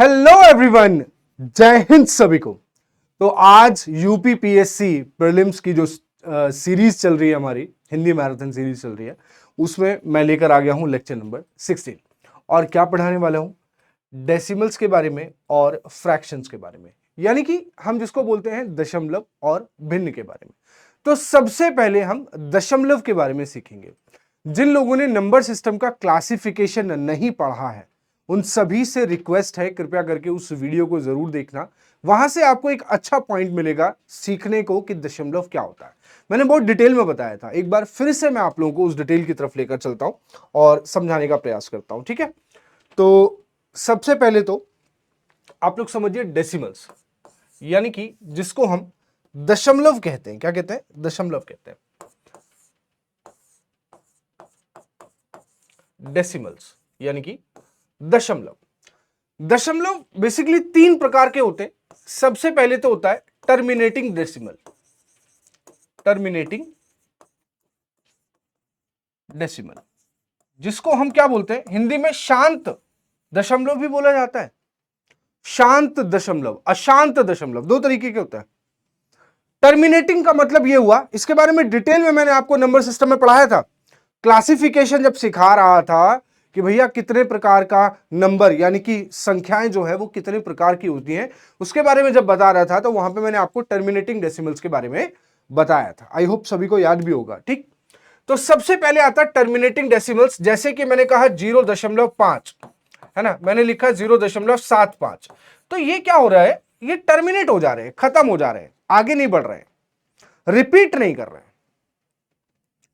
Hello everyone, जय हिंद सभी को। तो आज यूपी पीएससी प्रीलिम्स की जो सीरीज चल रही है, हमारी हिंदी मैराथन सीरीज चल रही है, उसमें मैं लेकर आ गया हूं लेक्चर नंबर 16। और क्या पढ़ाने वाला हूं? डेसिमल्स के बारे में और फ्रैक्शंस के बारे में, यानी कि हम जिसको बोलते हैं दशमलव और भिन्न के बारे में। तो सबसे पहले हम दशमलव के बारे में सीखेंगे। जिन लोगों ने नंबर सिस्टम का क्लासिफिकेशन नहीं पढ़ा है, उन सभी से रिक्वेस्ट है कृपया करके उस वीडियो को जरूर देखना। वहां से आपको एक अच्छा पॉइंट मिलेगा सीखने को कि दशमलव क्या होता है। मैंने बहुत डिटेल में बताया था, एक बार फिर से मैं आप लोगों को उस डिटेल की तरफ लेकर चलता हूं और समझाने का प्रयास करता हूं। ठीक है, तो सबसे पहले तो आप लोग समझिए डेसिमल्स, यानी कि जिसको हम दशमलव कहते हैं। क्या कहते हैं? दशमलव कहते हैं। डेसिमल्स यानी कि दशमलव। दशमलव बेसिकली तीन प्रकार के होते हैं। सबसे पहले तो होता है टर्मिनेटिंग डेसिमल। टर्मिनेटिंग डेसिमल जिसको हम क्या बोलते हैं हिंदी में? शांत दशमलव भी बोला जाता है। शांत दशमलव, अशांत दशमलव, दो तरीके के होता है। टर्मिनेटिंग का मतलब यह हुआ, इसके बारे में डिटेल में मैंने आपको नंबर सिस्टम में पढ़ाया था। क्लासिफिकेशन जब सिखा रहा था कि भैया कितने प्रकार का नंबर यानी कि संख्याएं जो है वो कितने प्रकार की होती हैं, उसके बारे में जब बता रहा था, तो वहां पे मैंने आपको टर्मिनेटिंग डेसिमल्स के बारे में बताया था। आई होप सभी को याद भी होगा। ठीक, तो सबसे पहले आता टर्मिनेटिंग डेसिमल्स। जैसे कि मैंने कहा 0.5 है ना, मैंने लिखा 0.75। तो ये क्या हो रहा है? ये टर्मिनेट हो जा रहे हैं, खत्म हो जा रहे हैं, आगे नहीं बढ़ रहे हैं, रिपीट नहीं कर रहे हैं,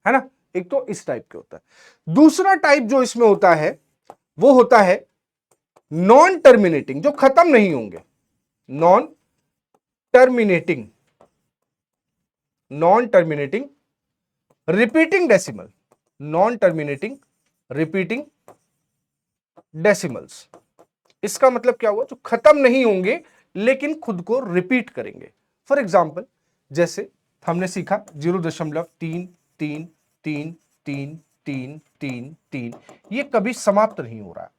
है ना। एक तो इस टाइप के होता है। दूसरा टाइप जो इसमें होता है वो होता है नॉन टर्मिनेटिंग, जो खत्म नहीं होंगे। Non terminating, non terminating repeating decimal. Non terminating repeating decimals, इसका मतलब क्या हुआ? जो खत्म नहीं होंगे लेकिन खुद को रिपीट करेंगे। फॉर एग्जाम्पल, जैसे हमने सीखा 0.3333333, ये कभी समाप्त नहीं हो रहा है।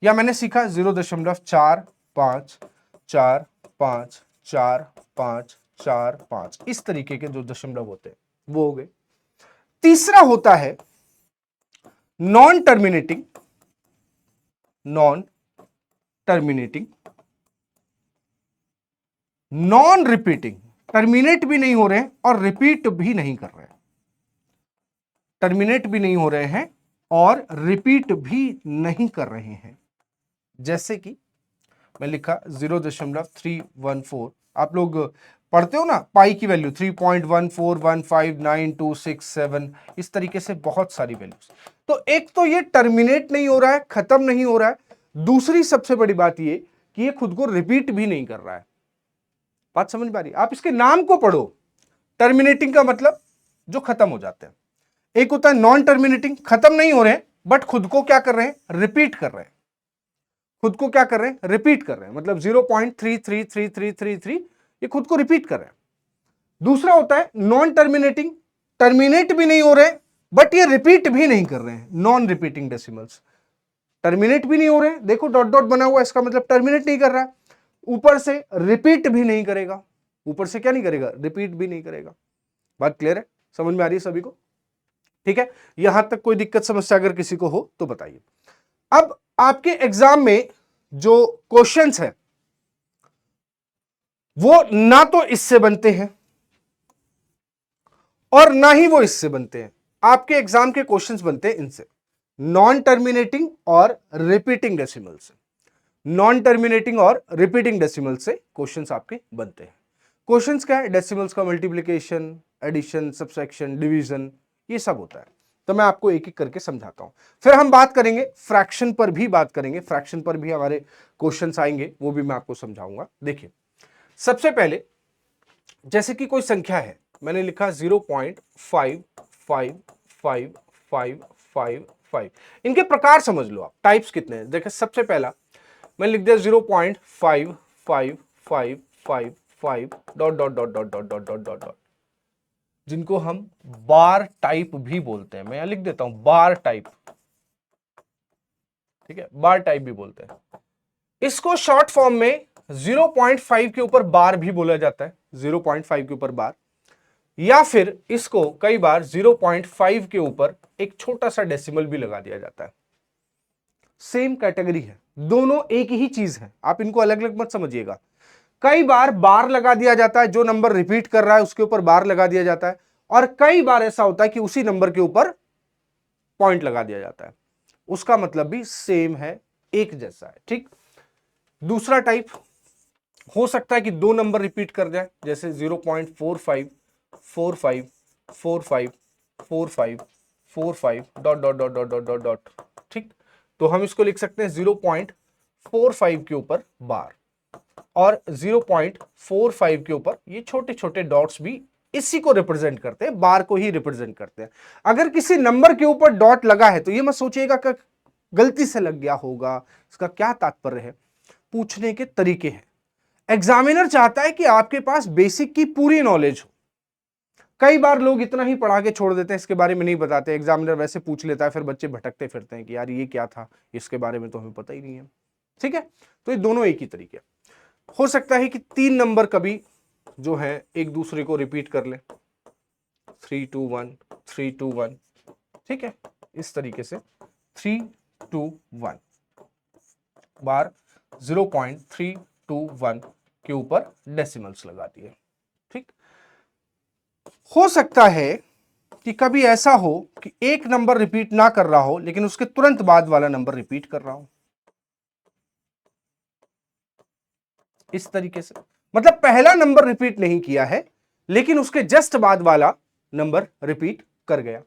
या मैंने सीखा 0.45454545, इस तरीके के जो दशमलव होते हैं वो हो गए। तीसरा होता है non terminating, non terminating non repeating, terminate भी नहीं हो रहे हैं और रिपीट भी नहीं कर रहे हैं। टर्मिनेट भी नहीं हो रहे हैं और रिपीट भी नहीं कर रहे हैं। जैसे कि मैं लिखा 0.314। आप लोग पढ़ते हो ना पाई की वैल्यू 3.1415926 इस तरीके से बहुत सारी वैल्यूज। तो एक तो ये टर्मिनेट नहीं हो रहा है, खत्म नहीं हो रहा है। दूसरी सबसे बड़ी बात ये कि ये खुद को रिपीट भी नहीं कर रहा है। बात समझ में आ रही? आप इसके नाम को पढ़ो। टर्मिनेटिंग का मतलब जो खत्म हो जाते हैं। एक होता है नॉन टर्मिनेटिंग, खत्म नहीं हो रहे हैं बट खुद को क्या कर रहे हैं? रिपीट कर रहे हैं। खुद को क्या कर रहे हैं? रिपीट कर रहे हैं। मतलब 0.333333 ये खुद को रिपीट कर रहे हैं। दूसरा होता है नॉन टर्मिनेटिंग, टर्मिनेट भी नहीं हो रहे बट ये रिपीट भी नहीं कर रहे हैं। नॉन रिपीटिंग डेसिमल्स, टर्मिनेट भी नहीं हो रहे, देखो डॉट डॉट बना हुआ, इसका मतलब टर्मिनेट नहीं कर रहा है, ऊपर से रिपीट भी नहीं करेगा। ऊपर से क्या नहीं करेगा? रिपीट भी नहीं करेगा। बात क्लियर है? समझ में आ रही है सभी को? ठीक है, यहां तक कोई दिक्कत समस्या अगर किसी को हो तो बताइए। अब आपके एग्जाम में जो क्वेश्चंस है वो ना तो इससे बनते हैं और ना ही वो इससे बनते हैं। आपके एग्जाम के क्वेश्चंस बनते हैं इनसे, नॉन टर्मिनेटिंग और रिपीटिंग डेसिमल से। नॉन टर्मिनेटिंग और रिपीटिंग डेसिमल से क्वेश्चंस आपके बनते हैं। क्वेश्चंस क्या है? डेसिमल्स का मल्टीप्लिकेशन, एडिशन, सब्सट्रैक्शन, डिवीजन, ये सब होता है। तो मैं आपको एक एक करके समझाता हूं। फिर हम बात करेंगे फ्रैक्शन पर भी, बात करेंगे फ्रैक्शन पर भी हमारे क्वेश्चंस आएंगे, वो भी मैं आपको समझाऊंगा। देखिए, सबसे पहले जैसे कि कोई संख्या है, मैंने लिखा 0.55555, इनके प्रकार समझ लो आप, टाइप्स कितने हैं। देखिए सबसे पहला मैं लिख दिया 0.5555 dot dot dot dot dot dot dot dot, जिनको हम बार टाइप भी बोलते हैं। मैं यहां लिख देता हूं बार टाइप, ठीक है, बार टाइप भी बोलते हैं। इसको शॉर्ट फॉर्म में 0.5 के ऊपर बार भी बोला जाता है, 0.5 के ऊपर बार, या फिर इसको कई बार 0.5 के ऊपर एक छोटा सा डेसिमल भी लगा दिया जाता है। सेम कैटेगरी है, दोनों एक ही चीज है, आप इनको अलग अलग मत समझिएगा। कई बार बार लगा दिया जाता है, जो नंबर रिपीट कर रहा है उसके ऊपर बार लगा दिया जाता है, और कई बार ऐसा होता है कि उसी नंबर के ऊपर पॉइंट लगा दिया जाता है, उसका मतलब भी सेम है, एक जैसा है। ठीक, दूसरा टाइप हो सकता है कि दो नंबर रिपीट कर जाए, जैसे 0.45 45 45 45 45 dot dot dot dot dot dot dot. ठीक, तो हम इसको लिख सकते हैं 0.45 के ऊपर बार, और 0.45 के ऊपर ये छोटे छोटे डॉट्स भी इसी को रिप्रेजेंट करते हैं, बार को ही रिप्रेजेंट करते हैं। अगर किसी नंबर के ऊपर डॉट लगा है तो ये मत सोचिएगा कि गलती से लग गया होगा, इसका क्या तात्पर्य है, पूछने के तरीके हैं। एग्जामिनर चाहता है कि आपके पास बेसिक की पूरी नॉलेज हो। कई बार लोग इतना ही पढ़ा के छोड़ देते हैं, इसके बारे में नहीं बताते, एग्जामिनर वैसे पूछ लेता है, फिर बच्चे भटकते फिरते हैं कि यार ये क्या था, इसके बारे में तो हमें पता ही नहीं है। ठीक है, तो ये दोनों एक ही तरीके। हो सकता है कि 3 नंबर कभी जो है एक दूसरे को रिपीट कर ले, 3 2 1 3 2 1। ठीक है, इस तरीके से 3 2 1 बार 0.321 के ऊपर डेसिमल्स लगा दिए। ठीक, हो सकता है कि कभी ऐसा हो कि एक नंबर रिपीट ना कर रहा हो, लेकिन उसके तुरंत बाद वाला नंबर रिपीट कर रहा हो, इस तरीके से। मतलब पहला नंबर रिपीट नहीं किया है, लेकिन उसके जस्ट बाद वाला नंबर रिपीट कर गया।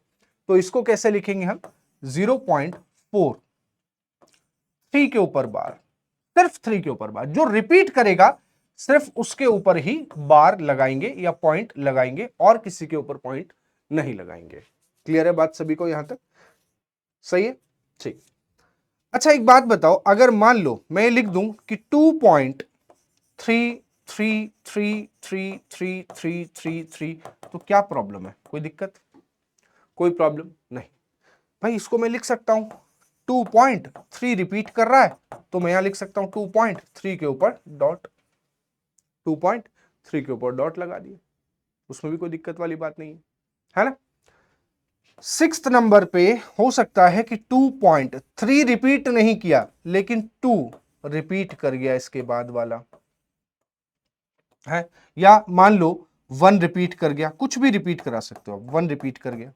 तो इसको कैसे लिखेंगे हम, 0.4 3 के ऊपर बार, सिर्फ 3 के ऊपर बार, जो रिपीट करेगा सिर्फ उसके ऊपर ही बार लगाएंगे या पॉइंट लगाएंगे, और किसी के ऊपर पॉइंट नहीं लगाएंगे। क्लियर है बात सभी को यहां तक? सही है, ठीक। अच्छा एक बात बताओ, अगर मान लो मैं लिख दूं कि 2.3333333 तो क्या प्रॉब्लम है, कोई दिक्कत? कोई प्रॉब्लम नहीं भाई, इसको मैं लिख सकता हूं 2.3 रिपीट कर रहा है, तो मैं यहां लिख सकता हूं 2.3 के ऊपर डॉट, 2.3 के ऊपर डॉट लगा दिया, उसमें भी कोई दिक्कत वाली बात नहीं है ना। 6th नंबर पे हो सकता है कि 2.3 रिपीट नहीं किया, लेकिन 2 रिपीट कर गया इसके बाद वाला है, या मान लो 1 रिपीट कर गया, कुछ भी रिपीट करा सकते हो, 1 रिपीट कर गया,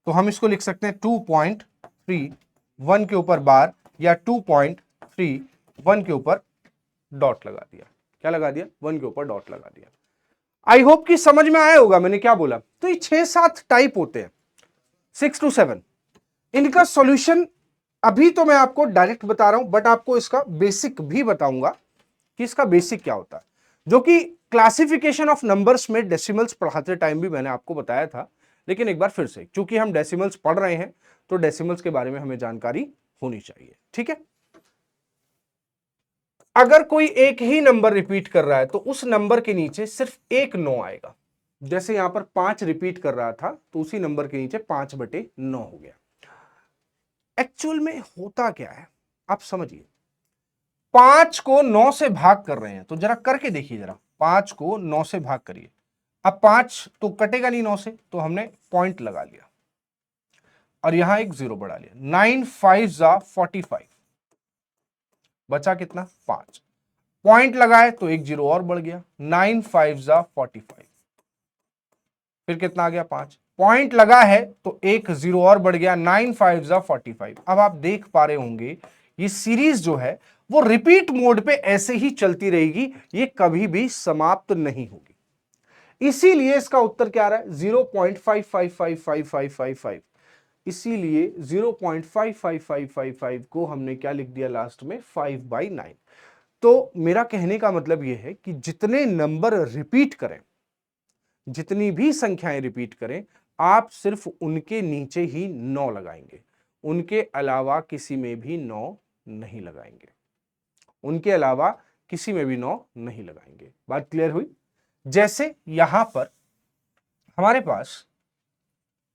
तो हम इसको लिख सकते हैं 2.3 1 के ऊपर बार, या 2.3 1 के ऊपर डॉट लगा दिया। क्या लगा दिया? 1 के ऊपर डॉट लगा दिया। आई होप कि समझ में आया होगा मैंने क्या बोला। तो ये 6-7 टाइप होते हैं, 6 to 7। इनका सॉल्यूशन अभी तो मैं आपको डायरेक्ट बता रहा हूं, बट आपको इसका बेसिक भी बताऊंगा कि इसका बेसिक क्या होता है, जो कि क्लासिफिकेशन ऑफ नंबर्स में डेसिमल्स पढ़ाते टाइम भी मैंने आपको बताया था। लेकिन एक बार फिर से, क्योंकि हम डेसिमल्स पढ़ रहे हैं तो डेसिमल्स के बारे में हमें जानकारी होनी चाहिए। ठीक है, अगर कोई एक ही नंबर रिपीट कर रहा है तो उस नंबर के नीचे सिर्फ एक 9 आएगा। जैसे यहां पर 5 रिपीट कर रहा था, तो उसी नंबर के नीचे 5/9 हो गया। एक्चुअल में होता क्या है आप समझिए, 5 को 9 से भाग कर रहे हैं, तो जरा करके देखिए, जरा 5 को 9 से भाग करिए। अब 5 तो कटेगा नहीं 9 से, तो हमने पॉइंट लगा लिया और यहां एक 0 बढ़ा लिया। 9 5 45, बचा कितना? 5। पॉइंट लगाए तो एक 0 और बढ़ गया, 9 5 45, फिर कितना आ गया? 5। पॉइंट लगा है तो एक 0 और बढ़ गया, 9 5 45। अब आप देख पा रहे होंगे ये सीरीज जो है वो रिपीट मोड पे ऐसे ही चलती रहेगी, ये कभी भी समाप्त नहीं होगी। इसीलिए इसका उत्तर क्या आ रहा है? 0.555555। इसीलिए 0.55555 को हमने क्या लिख दिया लास्ट में? 5/9। तो मेरा कहने का मतलब यह है कि जितने नंबर रिपीट करें, जितनी भी संख्याएं रिपीट करें, आप सिर्फ उनके नीचे ही 9 लगाएंगे, उनके अलावा किसी में भी 9 नहीं लगाएंगे, उनके अलावा किसी में भी 9 नहीं लगाएंगे। बात क्लियर हुई? जैसे यहां पर हमारे पास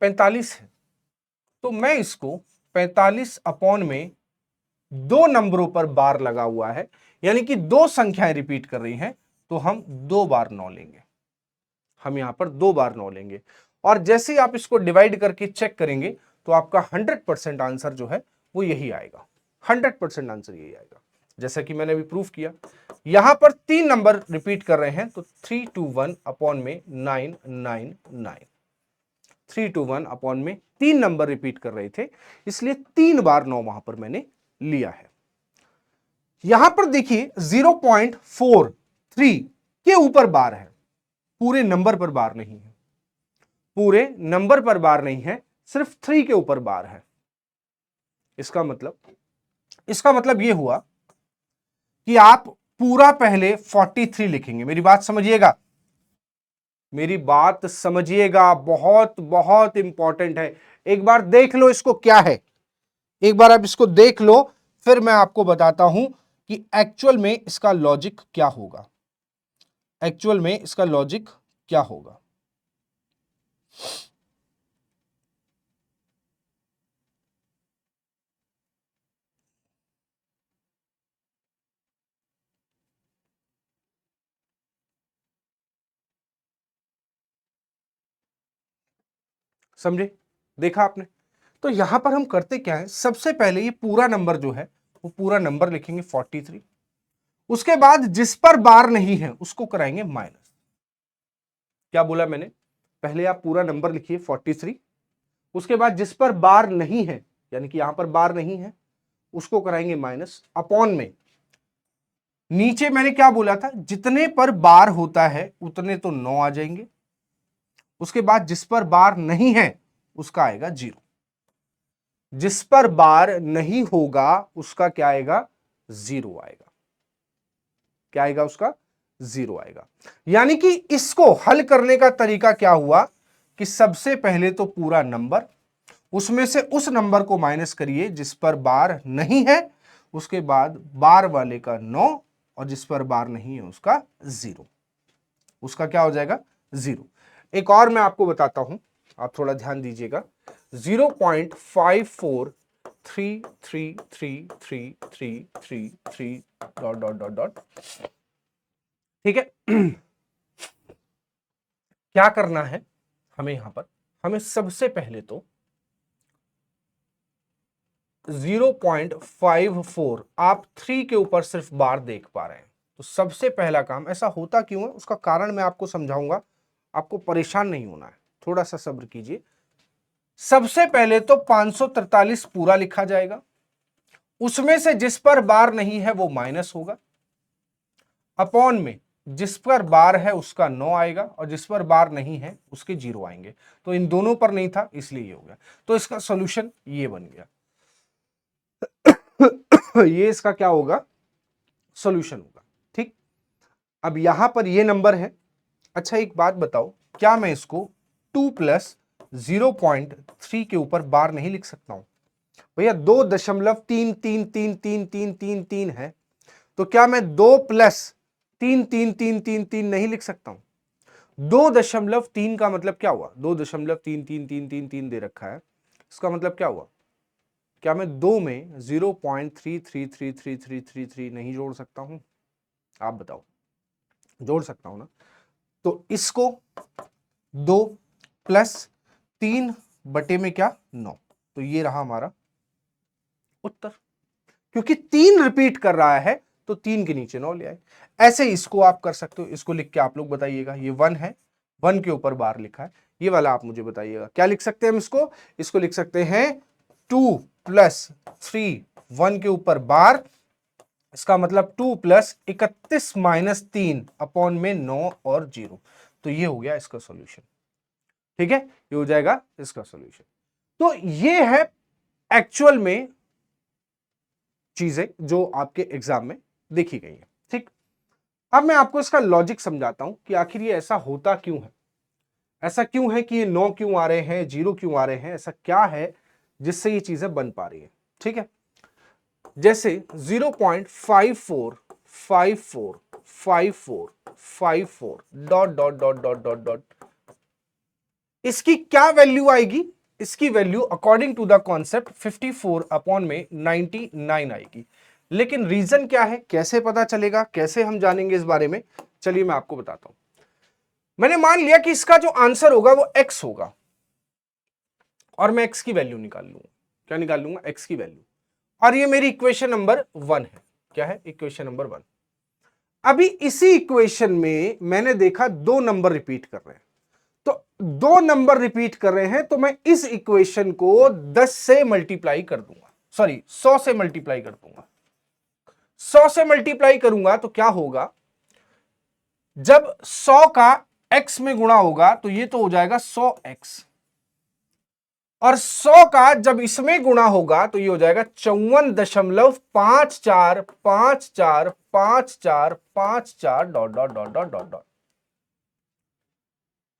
45 है, तो मैं इसको 45 अपॉन में दो नंबरों पर बार लगा हुआ है, यानी कि दो संख्याएं रिपीट कर रही हैं, तो हम 2 बार 9 लेंगे। हम यहां पर 2 बार 9 लेंगे, और जैसे ही आप इसको डिवाइड करके चेक करेंगे तो आपका 100% आंसर जो है वो यही आएगा। 100% आंसर यही आएगा, जैसा कि मैंने अभी प्रूफ किया। यहां पर 3 नंबर रिपीट कर रहे हैं, तो 321 अपॉन में 999, 321 अपॉन में 3 नंबर रिपीट कर रहे थे, इसलिए 3 बार 9 वहां पर मैंने लिया है। यहां पर देखिए 0.43 के ऊपर बार है, पूरे नंबर पर बार नहीं है, पूरे नंबर पर बार नहीं है, सिर्फ 3 के ऊपर बार है। इसका मतलब यह हुआ कि आप पूरा पहले 43 लिखेंगे। मेरी बात समझिएगा, मेरी बात समझिएगा, बहुत बहुत इंपॉर्टेंट है। एक बार देख लो इसको क्या है, एक बार आप इसको देख लो, फिर मैं आपको बताता हूं कि एक्चुअल में इसका लॉजिक क्या होगा, एक्चुअल में इसका लॉजिक क्या होगा। समझे, देखा आपने। तो यहां पर हम करते क्या है, सबसे पहले ये पूरा नंबर जो है वो पूरा नंबर लिखेंगे 43, उसके बाद जिस पर बार नहीं है उसको कराएंगे माइनस। क्या बोला मैंने, पहले आप पूरा नंबर लिखिए 43, उसके बाद जिस पर बार नहीं है, यानी कि यहां पर बार नहीं है, उसको कराएंगे माइनस, अपॉन में नीचे मैंने क्या बोला था, जितने पर बार होता है उतने तो 9 आ जाएंगे, उसके बाद जिस पर बार नहीं है उसका आएगा 0, जिस पर बार नहीं होगा उसका क्या आएगा, 0 आएगा। क्या आएगा, उसका 0 आएगा। यानी कि इसको हल करने का तरीका क्या हुआ कि सबसे पहले तो पूरा नंबर, उसमें से उस नंबर को माइनस करिए जिस पर बार नहीं है, उसके बाद बार वाले का 9, और जिस पर बार नहीं है उसका 0, उसका क्या हो जाएगा, 0। एक और मैं आपको बताता हूं, आप थोड़ा ध्यान दीजिएगा, 0.54333333 डॉट डॉट डॉट डॉट, ठीक है। क्या करना है हमें, यहां पर हमें सबसे पहले तो 0.54, आप 3 के ऊपर सिर्फ बार देख पा रहे हैं, तो सबसे पहला काम, ऐसा होता क्यों है उसका कारण मैं आपको समझाऊंगा, आपको परेशान नहीं होना है, थोड़ा सा सब्र कीजिए। सबसे पहले तो 543 पूरा लिखा जाएगा, उसमें से जिस पर बार नहीं है वो माइनस होगा, अपॉन में जिस पर बार है उसका 9 आएगा, और जिस पर बार नहीं है उसके 0 आएंगे। तो इन दोनों पर नहीं था इसलिए ये हो गया, तो इसका सॉल्यूशन ये बन गया। ये इसका क्या होगा, सॉल्यूशन होगा, ठीक। अब यहां पर ये नंबर है। अच्छा एक बात बताओ, क्या मैं इसको 2 प्लस 0.3 के ऊपर बार नहीं लिख सकता हूं? भैया 2.333333 है, तो क्या मैं 2 प्लस 3 नहीं लिख सकता हूं? 2.3 का मतलब क्या हुआ, 2.333333 दे रखा है, इसका मतलब क्या हुआ, क्या मैं 2 में 0.333333 नहीं जोड़ सकता हूं? आप बताओ, जोड़ सकता हूं ना? तो इसको 2 प्लस 3 बटे में क्या, 9, तो ये रहा हमारा उत्तर। क्योंकि 3 रिपीट कर रहा है तो 3 के नीचे 9 ले आए। ऐसे इसको आप कर सकते हो, इसको लिख के आप लोग बताइएगा, ये 1 है, 1 के ऊपर बार लिखा है, ये वाला आप मुझे बताइएगा क्या लिख सकते हैं हम इसको लिख सकते हैं 2 प्लस 3, 1 के ऊपर बार, इसका मतलब 2 प्लस 31 माइनस 3 अपॉन में 9 और 0, तो ये हो गया इसका सॉल्यूशन। ठीक है, ये हो जाएगा इसका सॉल्यूशन। तो ये है एक्चुअल में चीजें जो आपके एग्जाम में देखी गई है, ठीक। अब मैं आपको इसका लॉजिक समझाता हूं कि आखिर ये ऐसा होता क्यों है, ऐसा क्यों है कि ये 9 क्यों आ रहे हैं, 0 क्यों आ रहे हैं, ऐसा क्या है जिससे ये चीजें बन पा रही है, ठीक है। जैसे 0.54545454 dot dot dot dot dot dot, इसकी क्या वैल्यू आएगी, इसकी value according to the concept 54 upon में 99 आएगी। लेकिन रीजन क्या है, कैसे पता चलेगा, कैसे हम जानेंगे इस बारे में, चलिए मैं आपको बताता हूं। मैंने मान लिया कि इसका जो आंसर होगा वो x होगा और मैं x की वैल्यू निकाल लूंगा। क्या निकाल लूंगा? x की वैल्यू। और ये मेरी इक्वेशन नंबर 1 है। क्या है? Equation number 1। अभी इसी इक्वेशन में मैंने देखा दो नंबर रिपीट कर रहे हैं, तो दो नंबर रिपीट कर रहे हैं तो मैं इस इक्वेशन को 10 से मल्टीप्लाई कर दूंगा, सॉरी 100 से मल्टीप्लाई कर दूंगा। 100 से मल्टीप्लाई करूंगा तो क्या होगा, जब 100 का x में गुणा होगा तो ये तो हो जाएगा 100x, और 100 का जब इसमें गुणा होगा तो ये हो जाएगा 54.54545454 dot dot dot dot dot dot.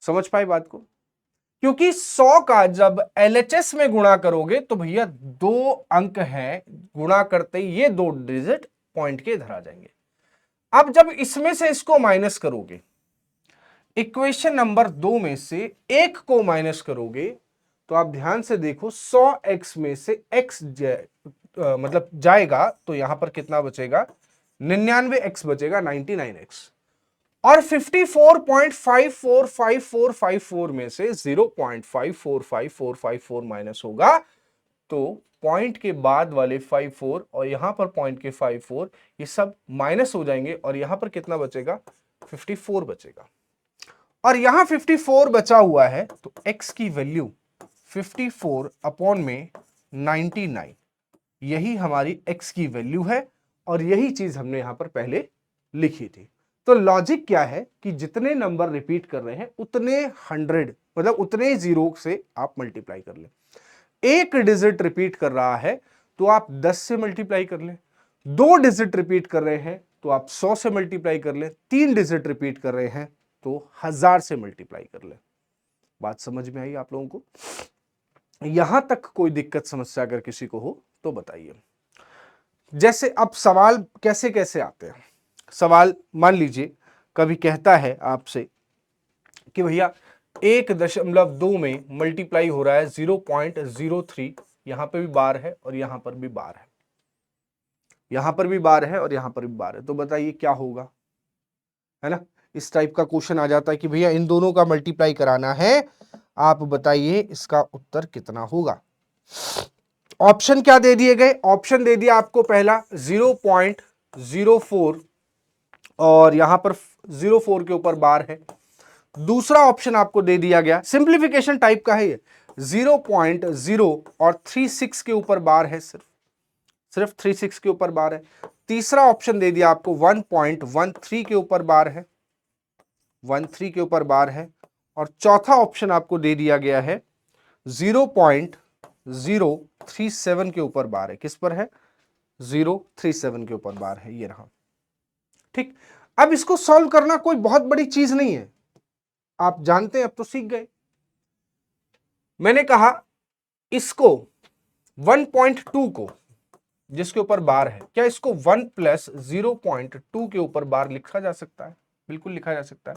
समझ पाए बात को? क्योंकि 100 का जब LHS में गुणा करोगे तो भैया दो अंक हैं, गुणा करते ही ये दो डिजिट पॉइंट के इधर आ जाएंगे। अब जब इसमें से इसको माइनस करोगे, इक्वेशन नंबर 2 में से एक को माइनस करोगे तो आप ध्यान से देखो 100x में से x मतलब जाएगा तो यहां पर कितना बचेगा, 99x बचेगा, 99x। और 54.545454 में से 0.545454 माइनस होगा तो पॉइंट के बाद वाले 54 और यहां पर पॉइंट के 54 ये सब माइनस हो जाएंगे और यहां पर कितना बचेगा, 54 बचेगा। और यहां 54 बचा हुआ है तो x की वैल्यू 54 अपॉन में 99, यही हमारी x की वैल्यू है और यही चीज हमने यहां पर पहले लिखी थी। तो लॉजिक क्या है कि जितने नंबर रिपीट कर रहे हैं उतने 100 मतलब उतने जीरो से आप मल्टीप्लाई कर लें। एक डिजिट रिपीट कर रहा है तो आप 10 से मल्टीप्लाई कर लें, दो डिजिट रिपीट कर रहे हैं तो आप 100 से मल्टीप्लाई कर लें, तीन डिजिट रिपीट कर रहे हैं तो 1000 से मल्टीप्लाई कर लें। बात समझ में आई आप लोगों को? यहां तक कोई दिक्कत समस्या अगर किसी को हो तो बताइए। जैसे अब सवाल कैसे कैसे आते हैं, सवाल मान लीजिए कभी कहता है आपसे कि भैया 1.2 में मल्टीप्लाई हो रहा है 0.03, यहां पे भी बार है और यहां पर भी बार है, यहां पर भी बार है और यहां पर भी बार है, तो बताइए क्या होगा, है ना? इस टाइप का क्वेश्चन आ जाता है कि भैया इन दोनों का मल्टीप्लाई कराना है, आप बताइए इसका उत्तर कितना होगा। ऑप्शन क्या दे दिए गए? ऑप्शन दे दिया आपको पहला 0.04 और यहां पर 04 के ऊपर बार है। दूसरा ऑप्शन आपको दे दिया गया, सिंप्लीफिकेशन टाइप का है ये, 0.0 और 36 के ऊपर बार है, सिर्फ 36 के ऊपर बार है। तीसरा ऑप्शन दे दिया आपको 1.13 के ऊपर बार है, 13 के ऊपर बार है। और चौथा ऑप्शन आपको दे दिया गया है 0.037 के ऊपर बार है। किस पर है? 037 के ऊपर बार है, ये रहा। ठीक, अब इसको सॉल्व करना कोई बहुत बड़ी चीज नहीं है, आप जानते हैं, अब तो सीख गए। मैंने कहा इसको 1.2 को जिसके ऊपर बार है, क्या इसको 1 प्लस 0.2 के ऊपर बार लिखा जा सकता है? बिल्कुल लिखा जा सकता है।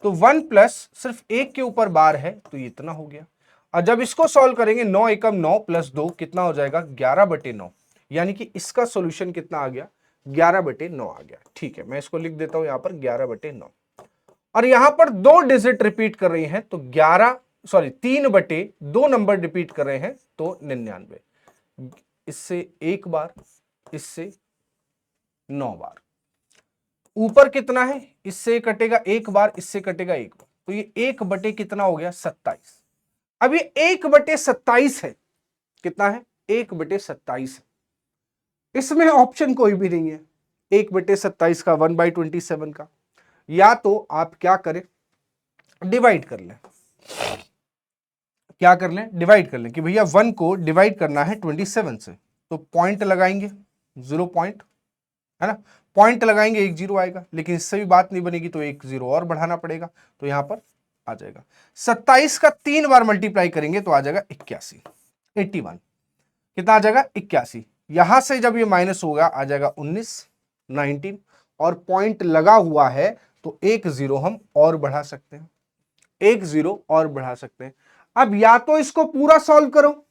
तो 1 प्लस सिर्फ एक के ऊपर बार है तो ये इतना हो गया। और जब इसको सॉल्व करेंगे 9 एकम 9 प्लस 2 कितना हो जाएगा? 11/9, यानी कि इसका सॉल्यूशन कितना आ गया? 11/9 आ गया। ठीक है, मैं इसको लिख देता हूं यहां पर 11/9। और यहां पर दो डिजिट रिपीट कर रही हैं तो 3/2 नंबर रिपीट कर रहे हैं तो 99, इससे एक बार, इससे 9 बार। ऊपर कितना है? इससे कटेगा एक बार, इससे कटेगा एक बार, तो ये 1 कितना हो गया? 27। अब ये 1/27 है, कितना है? 1/27 है। इसमें ऑप्शन कोई भी नहीं है 1/27 का, 1/27 का। या तो आप क्या करें, डिवाइड कर लें। क्या कर लें? डिवाइड कर लें कि भैया 1 को डिवाइड करना है 27 से, तो पॉइंट लगाएंगे, 0 पॉइंट, है ना? पॉइंट लगाएंगे, 1 0 आएगा, लेकिन इससे भी बात नहीं बनेगी तो 1 0 और बढ़ाना पड़ेगा, तो यहां पर आ जाएगा 27 का 3 बार मल्टीप्लाई करेंगे तो आ जाएगा 81, 81 कितना आ जाएगा? 81। यहां से जब ये माइनस होगा आ जाएगा 19, 19, और पॉइंट लगा हुआ है तो 1 0 हम और बढ़ा सकते हैं, 1 0 और बढ़ा सकते हैं। अब या तो इसको पूरा सॉल्व करो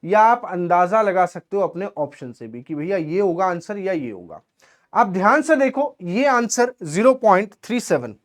या आप अंदाजा लगा सकते हो अपने ऑप्शन से भी कि भैया ये होगा आंसर या ये होगा। आप ध्यान से देखो, ये आंसर 0.37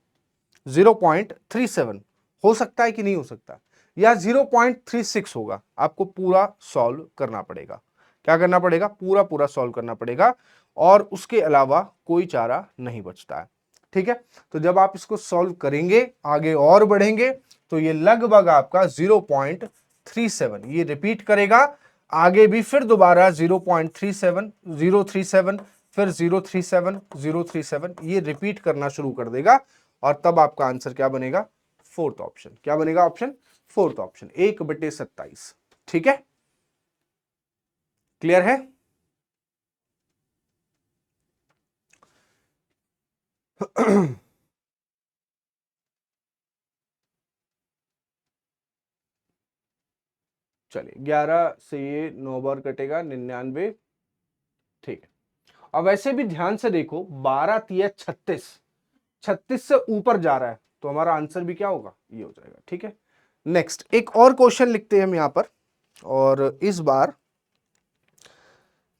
हो सकता है कि नहीं हो सकता, या 0.36 होगा। आपको पूरा सॉल्व करना पड़ेगा। क्या करना पड़ेगा? पूरा पूरा सॉल्व करना पड़ेगा, और उसके अलावा कोई चारा नहीं बचता है। ठीक है, तो जब आप इसको सॉल्व करेंगे, आगे और बढ़ेंगे, तो ये लगभग आपका 0.37 ये रिपीट करेगा, आगे भी फिर दोबारा 0.37 037 फिर 037 037 ये रिपीट करना शुरू कर देगा, और तब आपका आंसर क्या बनेगा? Fourth option. क्या बनेगा? Option fourth option, 1/27। ठीक है, क्लियर है? चलिए, 11 से ये 9 बार कटेगा, 99। ठीक है, अब वैसे भी ध्यान से देखो, 12 तिया 36, 36 से ऊपर जा रहा है, तो हमारा आंसर भी क्या होगा? ये हो जाएगा। ठीक है, नेक्स्ट एक और क्वेश्चन लिखते हैं हम यहां पर, और इस बार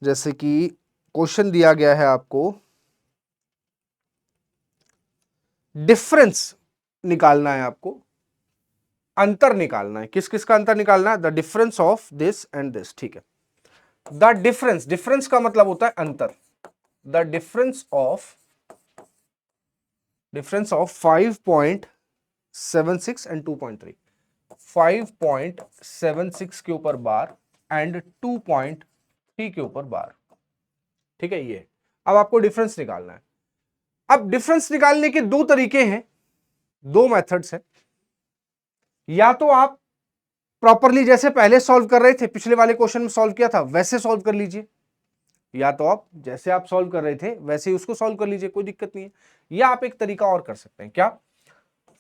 जैसे कि क्वेश्चन दिया गया है आपको, डिफरेंस निकालना है आपको, अंतर निकालना है। किस किस का अंतर निकालना है? The difference of this and this. ठीक है, द डिफरेंस, डिफरेंस का मतलब होता है अंतर। द डिफरेंस ऑफ 5.76 एंड 2.3, 5.76 के ऊपर बार एंड 2.3 के ऊपर बार। ठीक है, ये अब आपको डिफरेंस निकालना है। अब डिफरेंस निकालने के दो तरीके हैं, दो मेथड्स हैं। या तो आप प्रॉपरली जैसे पहले सॉल्व कर रहे थे, पिछले वाले क्वेश्चन में सॉल्व किया था, वैसे सॉल्व कर लीजिए, या तो आप जैसे आप सॉल्व कर रहे थे वैसे ही उसको सॉल्व कर लीजिए, कोई दिक्कत नहीं है। या आप एक तरीका और कर सकते हैं। क्या?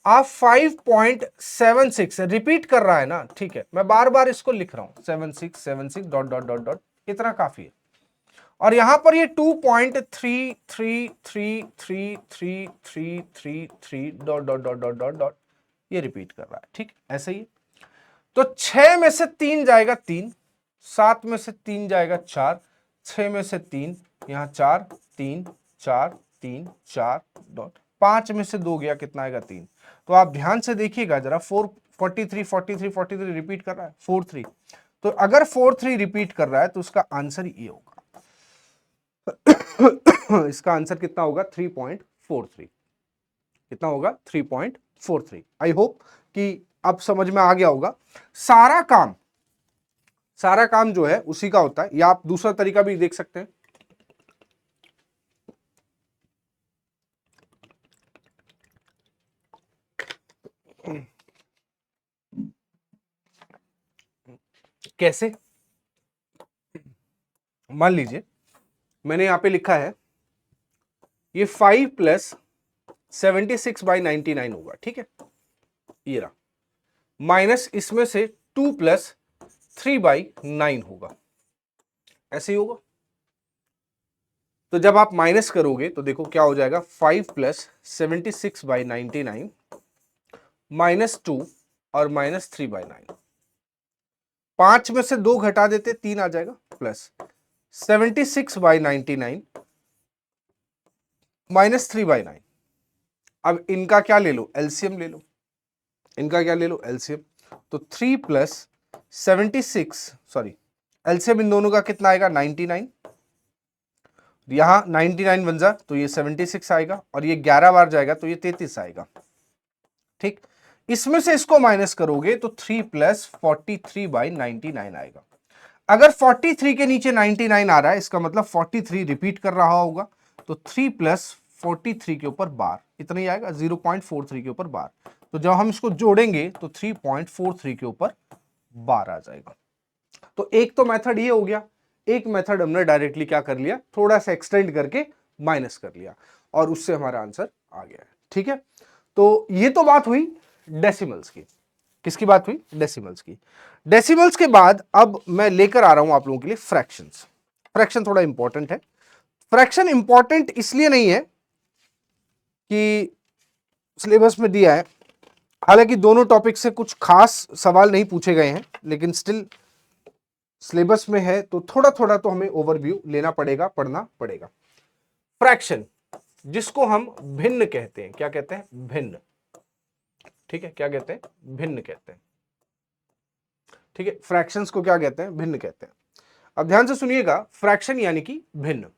आप 5.76 रिपीट कर रहा है ना, ठीक है, मैं बार बार इसको लिख रहा हूं, 76 डॉट डॉट डॉट डॉट, इतना काफी है। और यहां पर ये 2.33333333 dot dot dot dot dot dot ये रिपीट कर रहा है। ठीक, ऐसे ही। तो 6 में से 3 जाएगा 3, 7 में से 3 जाएगा 4, 6 में से 3, यहां 4 3 4 3 4 डॉट, 5 में से 2 गया, कितना आएगा? 3। तो आप ध्यान से देखिएगा जरा, 43 रिपीट कर रहा है, 43। तो अगर 43 रिपीट कर रहा है तो उसका आंसर ये होगा। इसका आंसर कितना होगा? 3.43। कितना होगा? 3.43। आई होप कि अब समझ में आ गया होगा। सारा काम जो है उसी का होता है। या आप दूसरा तरीका भी देख सकते हैं, कैसे? मान लीजिए मैंने यहां पे लिखा है ये 5 + 76/99 होगा। ठीक है, ये रहा, माइनस इसमें से 2 + 3/9 होगा, ऐसे ही होगा। तो जब आप माइनस करोगे तो देखो क्या हो जाएगा, 5 + 76/99 -2 और -3/9, 5 में से 2 घटा देते 3 आ जाएगा, प्लस 76/99 -3/9। अब इनका क्या ले लो? एलसीएम ले लो। इनका क्या ले लो? एलसीएम। तो 3 + 76, सॉरी, एलसीएम इन दोनों का कितना आएगा? 99। यहां 99 बन जा तो ये 76 आएगा, और ये 11 बार जाएगा तो ये 33 आएगा। ठीक, इसमें से इसको माइनस करोगे तो 3 + 43/99 आएगा। अगर 43 के नीचे 99 आ रहा है, इसका मतलब 43 रिपीट कर रहा होगा, तो 3 + 43 के ऊपर बार, इतना ही आएगा, 0.43 के ऊपर बार। तो जब हम इसको जोड़ेंगे तो 3.43 के ऊपर बार आ जाएगा। तो एक तो मेथड ये हो गया, एक मेथड हमने डायरेक्टली क्या कर लिया, थोड़ा सा एक्सटेंड करके माइनस कर लिया, और उससे हमारा आंसर आ गया है। ठीक है, तो ये तो बात हुई डेसिमल्स की। किसकी बात हुई? डेसिमल्स की। डेसिमल्स के बाद अब मैं लेकर आ रहा हूं आप लोगों के लिए फ्रैक्शंस। फ्रैक्शन थोड़ा इंपॉर्टेंट है। फ्रैक्शन इंपॉर्टेंट इसलिए नहीं है कि सिलेबस में दिया है, हालांकि दोनों टॉपिक से कुछ खास सवाल नहीं पूछे गए हैं, लेकिन स्टिल सिलेबस में है तो थोड़ा थोड़ा तो हमें ओवरव्यू लेना पड़ेगा, पढ़ना पड़ेगा। फ्रैक्शन, जिसको हम भिन्न कहते हैं, क्या कहते हैं? भिन्न। ठीक है, क्या कहते हैं? भिन्न कहते हैं। ठीक है, फ्रैक्शंस को क्या कहते हैं? भिन्न कहते हैं। अब ध्यान से सुनिएगा, फ्रैक्शन यानी कि भिन्न।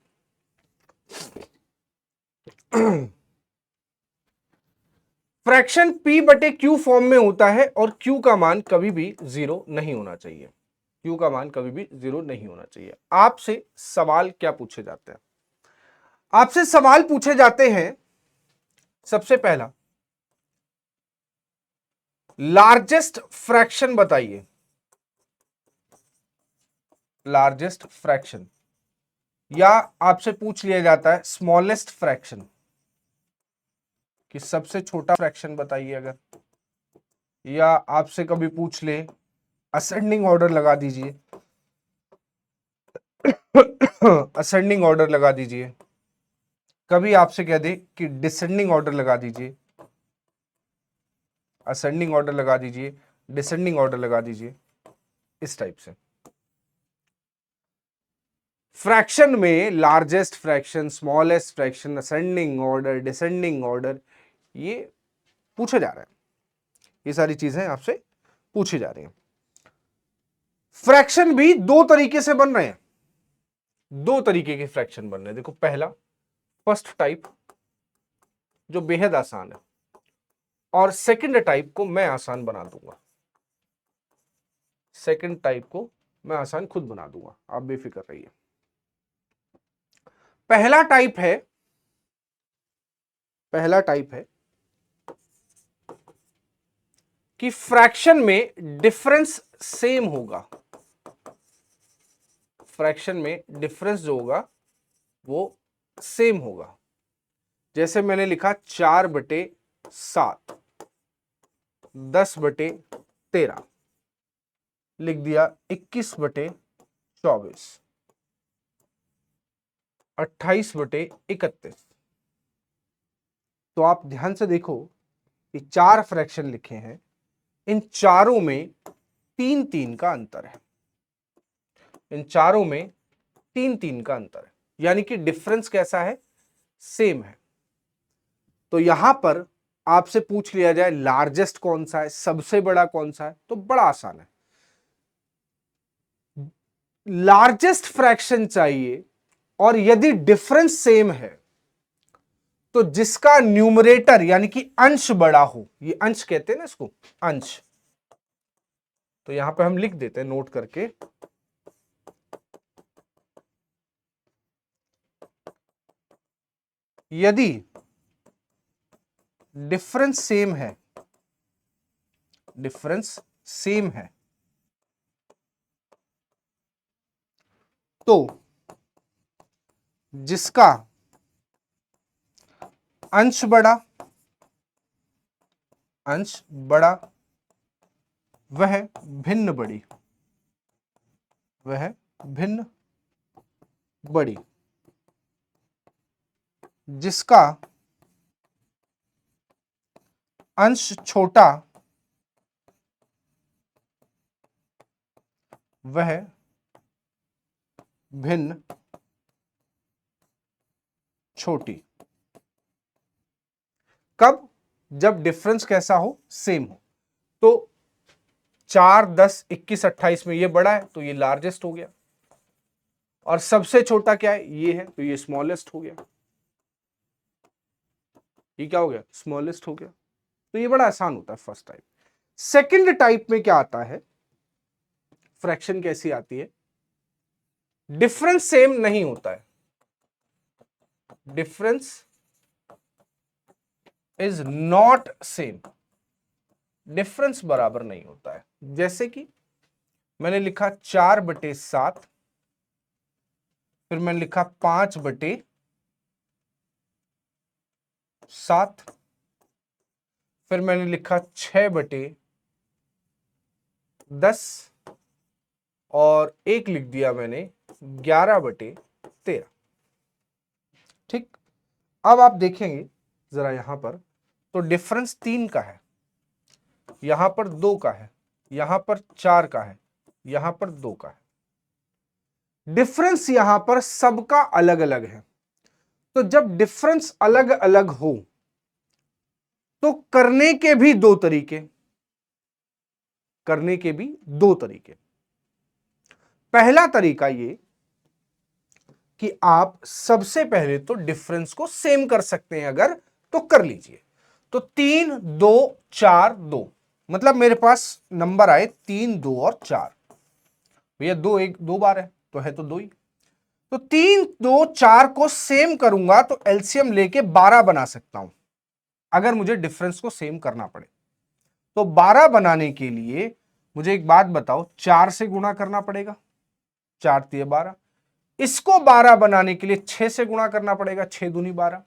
फ्रैक्शन P बटे Q फॉर्म में होता है और Q का मान कभी भी 0 नहीं होना चाहिए। Q का मान कभी भी 0 नहीं होना चाहिए। आपसे सवाल क्या पूछे जाते हैं? आपसे सवाल पूछे जाते हैं, सबसे पहला, लार्जेस्ट फ्रैक्शन बताइए। लार्जेस्ट फ्रैक्शन, या आपसे पूछ लिया जाता है स्मॉलेस्ट फ्रैक्शन, कि सबसे छोटा फ्रैक्शन बताइए अगर, या आपसे कभी पूछ ले असेंडिंग ऑर्डर लगा दीजिए, असेंडिंग ऑर्डर लगा दीजिए, कभी आपसे कह दे कि डिसेंडिंग ऑर्डर लगा दीजिए, असेंडिंग ऑर्डर लगा दीजिए, डिसेंडिंग ऑर्डर लगा दीजिए, इस टाइप से। फ्रैक्शन में largest fraction, smallest fraction, ascending order, descending order, ये पूछा जा रहा है। ये सारी चीजें आपसे पूछी जा रही हैं। फ्रैक्शन भी दो तरीके से बन रहे हैं, दो तरीके के फ्रैक्शन बन रहे हैं। देखो, पहला फर्स्ट टाइप जो बेहद आसान है, और सेकंड टाइप को मैं आसान बना दूंगा। सेकंड टाइप को मैं आसान खुद बना दूंगा, आप बेफिक्र रहिए। पहला टाइप है, पहला टाइप है कि फ्रैक्शन में डिफरेंस सेम होगा। फ्रैक्शन में डिफरेंस जो होगा वो सेम होगा। जैसे मैंने लिखा 4/7, 10/13, लिख दिया 21/24, 28/31। तो आप ध्यान से देखो, ये 4 फ्रैक्शन लिखे हैं, इन चारों में 3-3 का अंतर है। इन चारों में 3-3 का अंतर है, यानी कि डिफरेंस कैसा है? सेम है। तो यहां पर आपसे पूछ लिया जाए लार्जेस्ट कौन सा है, सबसे बड़ा कौन सा है, तो बड़ा आसान है। लार्जेस्ट फ्रैक्शन चाहिए, और यदि डिफरेंस सेम है तो जिसका न्यूमरेटर यानी कि अंश बड़ा हो, ये अंश कहते हैं ना इसको, अंश। तो यहां पे हम लिख देते हैं नोट करके, यदि डिफरेंस सेम है, डिफरेंस सेम है, तो जिसका अंश बड़ा, अंश बड़ा, वह भिन्न बड़ी, वह भिन्न बड़ी। जिसका अंश छोटा, वह भिन्न छोटी। कब? जब डिफरेंस कैसा हो? सेम हो। तो 4, 10, 21, 28 में ये बड़ा है तो ये लार्जेस्ट हो गया, और सबसे छोटा क्या है? ये है, तो ये स्मॉलेस्ट हो गया। ये क्या हो गया? स्मॉलेस्ट हो गया। तो ये बड़ा आसान होता है फर्स्ट टाइप। सेकंड टाइप में क्या आता है? फ्रैक्शन कैसी आती है? डिफरेंस सेम नहीं होता है, difference is not same, difference बराबर नहीं होता है। जैसे कि मैंने लिखा 4/7, फिर मैंने लिखा 5/7, फिर मैंने लिखा 6/10, और एक लिख दिया मैंने 11/13। ठीक, अब आप देखेंगे जरा यहां पर, तो डिफरेंस 3 का है, यहां पर 2 का है, यहां पर 4 का है, यहां पर 2 का है। डिफरेंस यहां पर सबका अलग अलग है। तो जब डिफरेंस अलग अलग हो तो करने के भी दो तरीके, करने के भी दो तरीके। पहला तरीका ये कि आप सबसे पहले तो डिफरेंस को सेम कर सकते हैं, अगर तो कर लीजिए। तो 3 2 4 2, मतलब मेरे पास नंबर आए 3 2 और 4। भैया 2 एक 2 बार है तो है तो 2 ही। तो 3 2 4 को सेम करूंगा तो एलसीएम लेके 12 बना सकता हूं, अगर मुझे डिफरेंस को सेम करना पड़े। तो 12 बनाने के लिए मुझे एक बात बताओ, 4 से गुणा करना पड़ेगा, 4 3 12। इसको 12 बनाने के लिए 6 से गुणा करना पड़ेगा, 6 दूनी 12।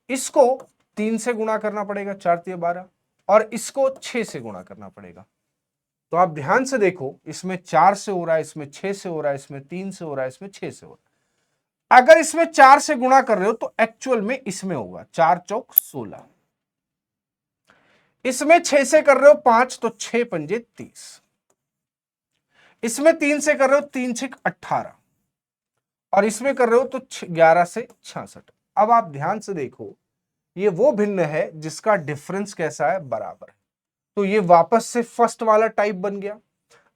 इसको 3 से गुणा करना पड़ेगा, 4 3 12, और इसको 6 से गुणा करना पड़ेगा। तो आप ध्यान से देखो, इसमें 4 से हो रहा है, इसमें 6 से हो रहा है, इसमें 3 से हो रहा है, इसमें 6 से हो रहा है। अगर इसमें 4 से गुणा कर रहे हो तो एक्चुअल में इसमें होगा 4 चौक 16। इसमें 6 से कर रहे हो 5 तो 6 पंजे 30। इसमें 3 से कर रहे हो 3 6 18, और इसमें कर रहे हो तो 11 से 66। अब आप ध्यान से देखो, ये वो भिन्न है जिसका डिफरेंस कैसा है, बराबर है। तो ये वापस से फर्स्ट वाला टाइप बन गया।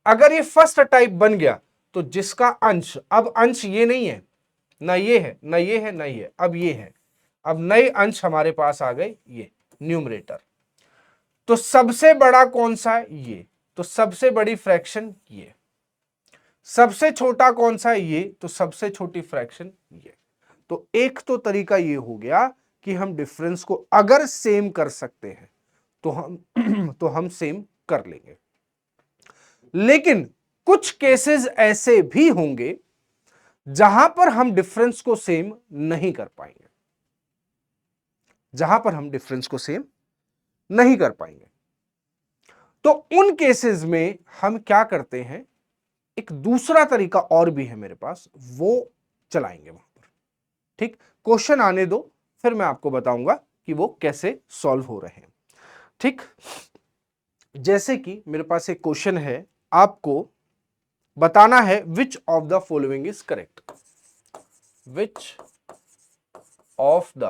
अगर ये फर्स्ट टाइप बन गया तो जिसका अंश, अब अंश ये नहीं है, ना ये है ना ये है ना ये, अब ये है। अब नए अंश हमारे पास आ गए, ये न्यूमरेटर। तो सबसे बड़ा कौन सा है, ये। तो सबसे बड़ी फ्रैक्शन ये। सबसे छोटा कौन सा है, ये। तो सबसे छोटी फ्रैक्शन ये। तो एक तो तरीका ये हो गया कि हम डिफरेंस को अगर सेम कर सकते हैं तो हम तो हम सेम कर लेंगे। लेकिन कुछ केसेस ऐसे भी होंगे जहां पर हम डिफरेंस को सेम नहीं कर पाएंगे, जहां पर हम डिफरेंस को सेम नहीं कर पाएंगे। तो उन केसेस में हम क्या करते हैं, एक दूसरा तरीका और भी है मेरे पास, वो चलाएंगे वहां पर। ठीक, क्वेश्चन आने दो, फिर मैं आपको बताऊंगा कि वो कैसे सॉल्व हो रहे हैं। ठीक, जैसे कि मेरे पास एक क्वेश्चन है, आपको बताना है which of the following is correct. Which of the,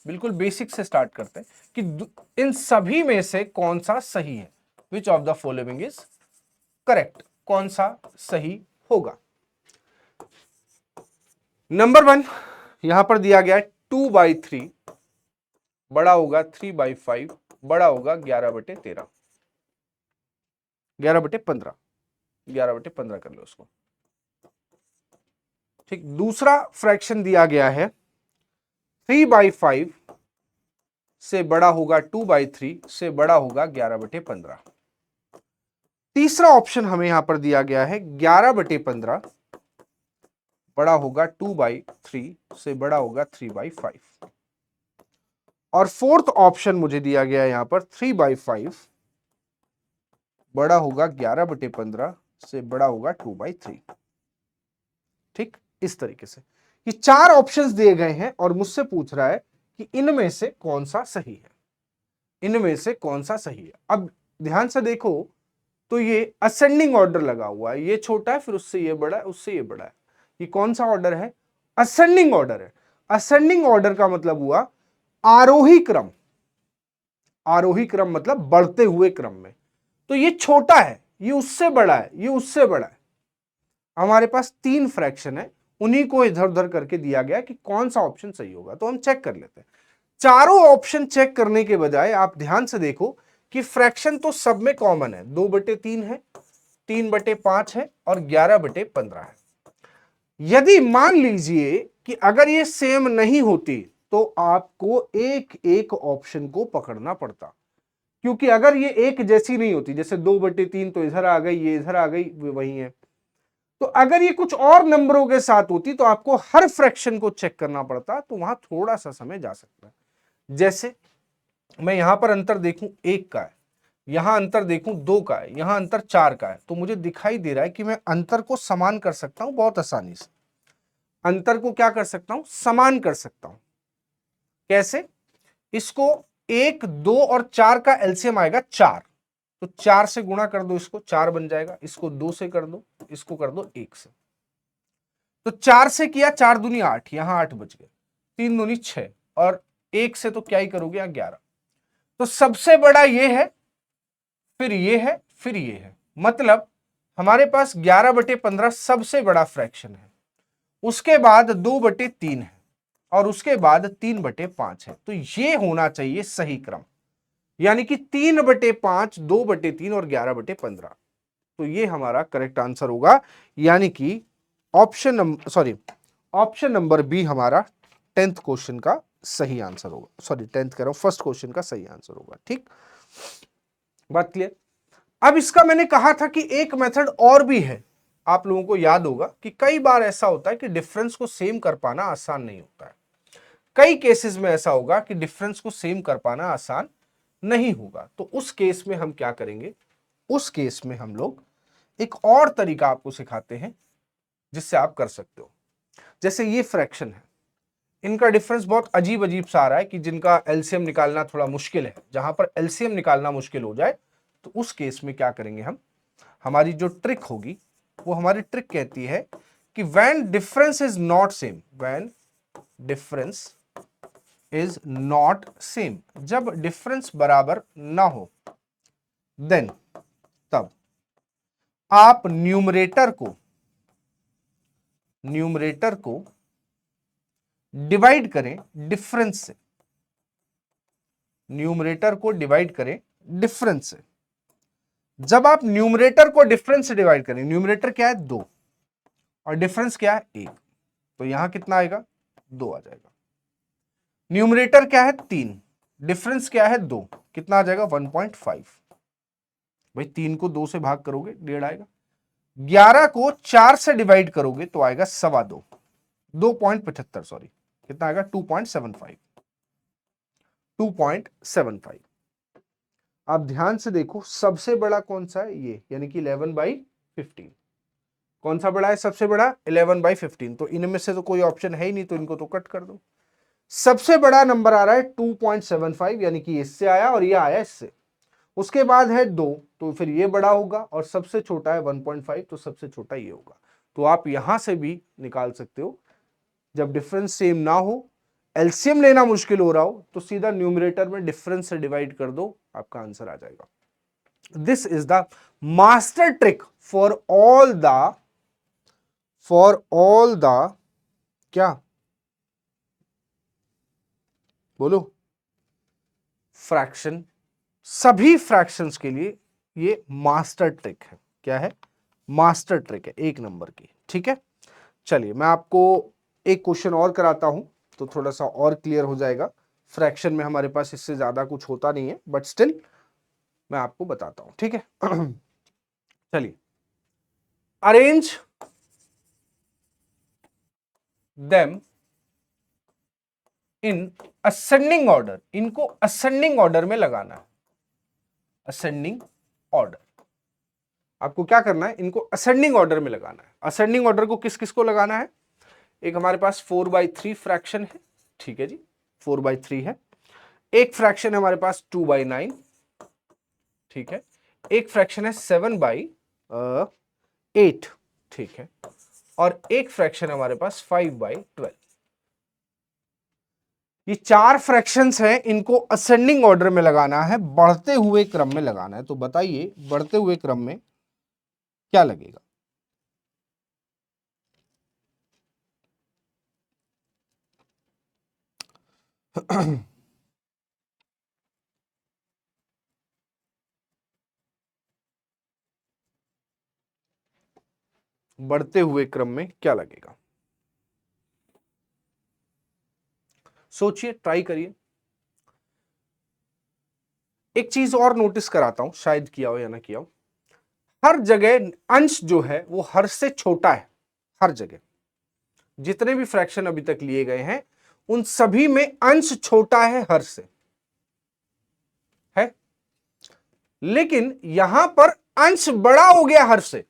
बिल्कुल बेसिक से स्टार्ट करते हैं कि इन सभी में से कौन सा सही है। Which of the following is correct, कौन सा सही होगा। नंबर 1 यहां पर दिया गया है 2/3 बड़ा होगा 3/5 बड़ा होगा 11/13, 11/15, 11/15 कर लो उसको। ठीक, दूसरा फ्रैक्शन दिया गया है 3/5 से बड़ा होगा 2/3 से बड़ा होगा 11/15। तीसरा ऑप्शन हमें यहां पर दिया गया है 11/15 बड़ा होगा 2/3 से बड़ा होगा 3/5। और फोर्थ ऑप्शन मुझे दिया गया है यहां पर 3/5 बड़ा होगा 11/15 से बड़ा होगा 2/3। ठीक, इस तरीके से ये 4 ऑप्शंस दिए गए हैं और मुझसे पूछ रहा है कि इनमें से कौन सा सही है, इनमें से कौन सा सही है। अब ध्यान से देखो, तो ये असेंडिंग ऑर्डर लगा हुआ है, ये छोटा है फिर उससे ये बड़ा है, उससे ये बड़ा है। ये कौन सा ऑर्डर है, असेंडिंग ऑर्डर है। असेंडिंग ऑर्डर का मतलब हुआ आरोही क्रम, आरोही क्रम मतलब बढ़ते हुए क्रम में। तो ये छोटा है, ये उससे बड़ा है, ये उससे बड़ा है। हमारे पास 3 फ्रैक्शन है, उन्हीं को इधर उधर करके दिया गया कि कौन सा ऑप्शन सही होगा। तो हम चेक कर लेते हैं। चारों ऑप्शन चेक करने के बजाय आप ध्यान से देखो कि फ्रैक्शन तो सब में कॉमन है, 2/3 है, 3/5 है और 11/15 है। यदि मान लीजिए कि अगर ये सेम नहीं होती तो आपको एक एक ऑप्शन को पकड़ना पड़ता, क्योंकि अगर ये एक जैसी नहीं होती, जैसे 2/3 तो इधर आ गई, ये इधर आ गई, वही है। तो अगर ये कुछ और नंबरों के साथ होती तो आपको हर फ्रैक्शन को चेक करना पड़ता, तो वहां थोड़ा सा समय जा सकता है। जैसे मैं यहां पर अंतर देखूं 1 का है, यहां अंतर देखूं 2 का है, यहां अंतर 4 का है, तो मुझे दिखाई दे रहा है कि मैं अंतर को समान कर सकता हूं बहुत आसानी से। अंतर को क्या कर सकता हूं, समान कर सकता हूं। कैसे, इसको 1 2 और 4 का एलसीएम आएगा 4, तो 4 से गुणा कर दो, इसको 4 बन जाएगा, इसको 2 से कर दो, इसको कर दो 1 से। तो 4 से किया, 4 दूनी 8, यहां 8 बच गए, 3 दूनी 6, और 1 से तो क्या ही करोगे, 11। तो सबसे बड़ा ये है, फिर ये है, फिर ये है, मतलब हमारे पास 11/15 सबसे बड़ा फ्रैक्शन है, उसके बाद 2/3 है, और उसके बाद 3/5 है। तो ये होना चाहिए सही क्रम, यानी कि 3/5, 2/3 और 11/15। तो ये हमारा करेक्ट आंसर होगा, यानी कि ऑप्शन नंबर बी हमारा 10th क्वेश्चन का सही आंसर होगा। सॉरी 10th कह रहा हूं, फर्स्ट क्वेश्चन का सही आंसर होगा। ठीक, बात क्लियर। अब इसका मैंने कहा था कि एक मेथड और भी है, आप लोगों को याद होगा कि कई बार ऐसा होता है कि डिफरेंस को सेम कर पाना आसान नहीं होता है। कई केसेस में ऐसा होगा कि डिफरेंस को सेम कर पाना आसान नहीं होगा। तो उस केस में हम क्या करेंगे, उस केस में हम लोग एक और तरीका आपको सिखाते हैं जिससे आप कर सकते हो। जैसे ये फ्रैक्शन है, इनका डिफरेंस बहुत अजीब अजीब सा आ रहा है कि जिनका एलसीएम निकालना थोड़ा मुश्किल है। जहां पर एलसीएम निकालना मुश्किल हो जाए तो उस केस में क्या करेंगे हम, हमारी जो ट्रिक होगी वो हमारी ट्रिक कहती है कि when difference is not same, when difference is not same, जब डिफरेंस बराबर ना हो, देन तब आप न्यूमरेटर को डिवाइड करें डिफरेंस से, न्यूमरेटर को डिवाइड करें डिफरेंस से। जब आप न्यूमरेटर को डिफरेंस से डिवाइड करें, न्यूमरेटर क्या है 2 और डिफरेंस क्या है 1, तो यहां कितना आएगा 2 आ जाएगा। न्यूमरेटर क्या है 3, डिफरेंस क्या है 2, कितना आ जाएगा 1.5। भाई 3 को 2 से भाग करोगे 1.5 आएगा, 11 को 4 से डिवाइड करोगे तो आएगा 2.25, 2.75, सॉरी कितना आएगा 2.75, 2.75। आप ध्यान से देखो सबसे बड़ा कौन सा है, ये यानी कि 11/15। कौन सा बड़ा है सबसे बड़ा, 11/15। तो इनमें से तो कोई ऑप्शन है ही नहीं, तो इनको तो कट कर दो। सबसे बड़ा नंबर आ रहा है 2.75, यानी कि इससे आया और ये आया इससे। उसके बाद है 2, तो फिर ये बड़ा होगा, और सबसे छोटा है 1.5, तो सबसे छोटा ये होगा। तो आप यहां से भी निकाल सकते हो, जब डिफरेंस सेम ना हो, एलसीएम लेना मुश्किल हो रहा हो, तो सीधा न्यूमरेटर में डिफरेंस से डिवाइड कर दो, आपका आंसर आ जाएगा। This is the master trick for all the क्या बोलो, फ्रैक्शन, सभी फ्रैक्शंस के लिए ये मास्टर ट्रिक है। क्या है, मास्टर ट्रिक है 1 नंबर की। ठीक है, चलिए मैं आपको एक क्वेश्चन और कराता हूं, तो थोड़ा सा और क्लियर हो जाएगा। फ्रैक्शन में हमारे पास इससे ज्यादा कुछ होता नहीं है, बट स्टिल मैं आपको बताता हूं। ठीक है, चलिए, arrange them in ascending order, इनको असेंडिंग ऑर्डर में लगाना है। असेंडिंग ऑर्डर, आपको क्या करना है, इनको असेंडिंग ऑर्डर में लगाना है। असेंडिंग ऑर्डर को किस किस को लगाना है, एक हमारे पास 4/3 फ्रैक्शन है, ठीक है जी, 4/3 है। एक फ्रैक्शन है हमारे पास 2/9, ठीक है। एक फ्रैक्शन है 7/8, ठीक है। और एक फ्रैक्शन है हमारे पास 5/12। ये 4 फ्रैक्शंस हैं, इनको असेंडिंग ऑर्डर में लगाना है, बढ़ते हुए क्रम में लगाना है। तो बताइए बढ़ते हुए क्रम में क्या लगेगा। बढ़ते हुए क्रम में क्या लगेगा, सोचिए, ट्राई करिए। एक चीज और नोटिस कराता हूं, शायद किया हो या ना किया हो, हर जगह अंश जो है वो हर से छोटा है। हर जगह जितने भी फ्रैक्शन अभी तक लिए गए हैं उन सभी में अंश छोटा है हर से, है। लेकिन यहां पर अंश बड़ा हो गया हर से,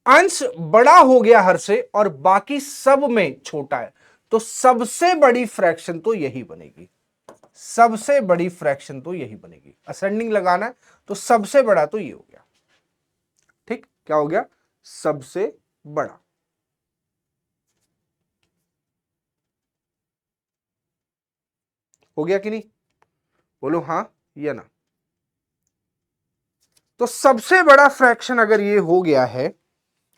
अंश बड़ा हो गया हर से और बाकी सब में छोटा है। तो सबसे बड़ी फ्रैक्शन तो यही बनेगी। सबसे बड़ी फ्रैक्शन तो यही बनेगी। असेंडिंग लगाना है तो सबसे बड़ा तो ये हो गया। ठीक, क्या हो गया? सबसे बड़ा। हो गया कि नहीं? बोलो हाँ या ना। तो सबसे बड़ा फ्रैक्शन अगर ये हो गया है,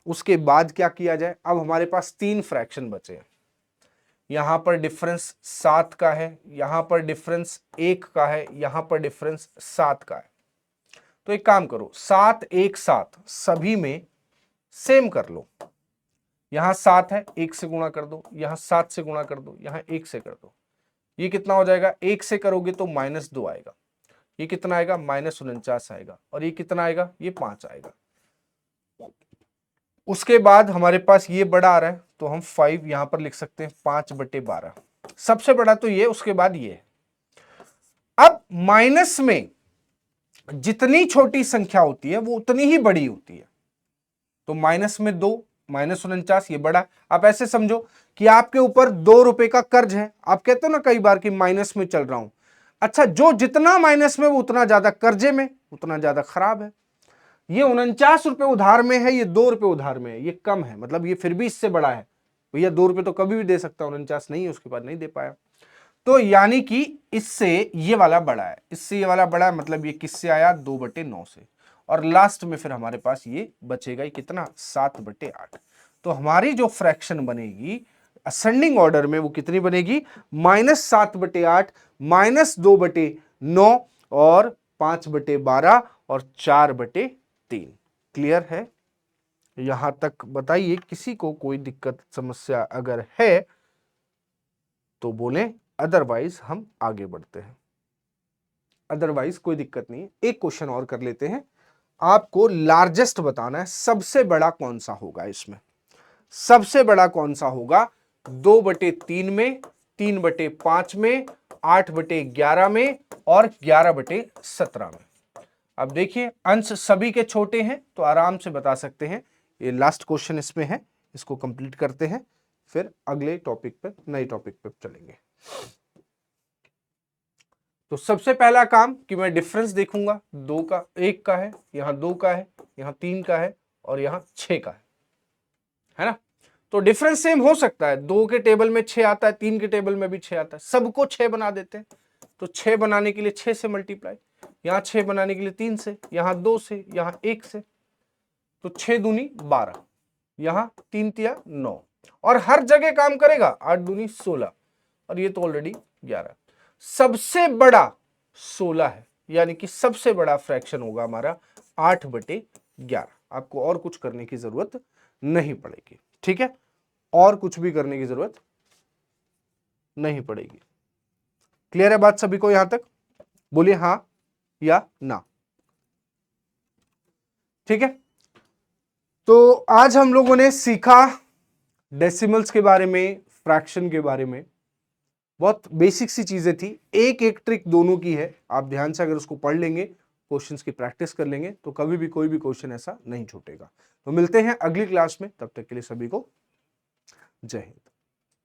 उसके बाद क्या किया जाए? अब हमारे पास 3 फ्रैक्शन बचे हैं। यहां पर डिफरेंस 7 का है, यहां पर डिफरेंस 1 का है, यहां पर डिफरेंस 7 का है। तो एक काम करो, 7 1 7 सभी में सेम कर लो। यहां 7 है, 1 से गुणा कर दो, यहां 7 से गुणा कर दो, यहां 1 से कर दो। ये कितना हो जाएगा? 1 से करोगे तो -2 आएगा। ये कितना आएगा? -49 आएगा। और ये कितना आएगा? ये 5 आएगा। उसके बाद हमारे पास ये बड़ा आ रहा है तो हम 5 यहां पर लिख सकते हैं, 5/12। सबसे बड़ा तो ये, उसके बाद ये है। अब माइनस में जितनी छोटी संख्या होती है वो उतनी ही बड़ी होती है। तो माइनस में 2, -49 ये बड़ा। आप ऐसे समझो कि आपके ऊपर 2 रुपए का कर्ज है। आप कहते हो ना कई बार कि माइनस में चल रहा हूं। अच्छा, जो जितना माइनस में वो उतना ज्यादा कर्जे में, उतना ज्यादा खराब है। ये 49 रुपए उधार में है, ये 2 रुपए उधार में है, ये कम है, मतलब ये फिर भी इससे बड़ा है। भैया 2 रुपए तो कभी भी दे सकता, 49 नहीं है, उसके बाद नहीं दे पाया। तो यानी कि इससे ये वाला बड़ा है, इससे ये वाला बड़ा है, मतलब ये किससे आया? 2/9 से। और लास्ट में फिर हमारे पास ये बचेगा ही कितना? 7/8। तो हमारी जो फ्रैक्शन बनेगी असेंडिंग ऑर्डर में वो कितनी बनेगी? -7/8, -2/9 और 5/12 और 4/3। क्लियर है? यहां तक बताइए, किसी को कोई दिक्कत समस्या अगर है तो बोलें, अदरवाइज हम आगे बढ़ते हैं। अदरवाइज कोई दिक्कत नहीं है। एक क्वेश्चन और कर लेते हैं। आपको लार्जेस्ट बताना है, सबसे बड़ा कौन सा होगा इसमें? सबसे बड़ा कौन सा होगा? 2/3 में, 3/5 में, 8/11 में और 11/17 में। अब देखिए, अंश सभी के छोटे हैं तो आराम से बता सकते हैं। ये लास्ट क्वेश्चन इसमें है, इसको कंप्लीट करते हैं, फिर अगले टॉपिक पे, नए टॉपिक पे चलेंगे। तो सबसे पहला काम कि मैं डिफरेंस देखूंगा, 2 का, 1 का है, यहां 2 का है, यहां 3 का है और यहां 6 का है ना? तो डिफरेंस सेम हो सकता है, 2 के टेबल में 6 आता है, 3 के टेबल में भी 6 आता है, सबको 6 बना देते हैं। तो 6 बनाने के लिए 6 से मल्टीप्लाई, यहां 6 बनाने के लिए 3 से, यहां 2 से, यहां 1 से। तो 6 दूनी 12, यहां 3 तिया 9, और हर जगह काम करेगा। 8 दूनी 16 और ये तो ऑलरेडी 11। सबसे बड़ा 16 है, यानी कि सबसे बड़ा फ्रैक्शन होगा हमारा 8/11। आपको और कुछ करने की जरूरत नहीं पड़ेगी, ठीक है? और कुछ भी करने की जरूरत नहीं पड़ेगी। क्लियर है बात सभी को यहां तक? बोलिए हां या ना। ठीक है, तो आज हम लोगों ने सीखा डेसिमल्स के बारे में, फ्रैक्शन के बारे में। बहुत बेसिक सी चीजें थी, एक एक ट्रिक दोनों की है। आप ध्यान से अगर उसको पढ़ लेंगे, क्वेश्चंस की प्रैक्टिस कर लेंगे, तो कभी भी कोई भी क्वेश्चन ऐसा नहीं छूटेगा। तो मिलते हैं अगली क्लास में, तब तक के लिए सभी को जय हिंद।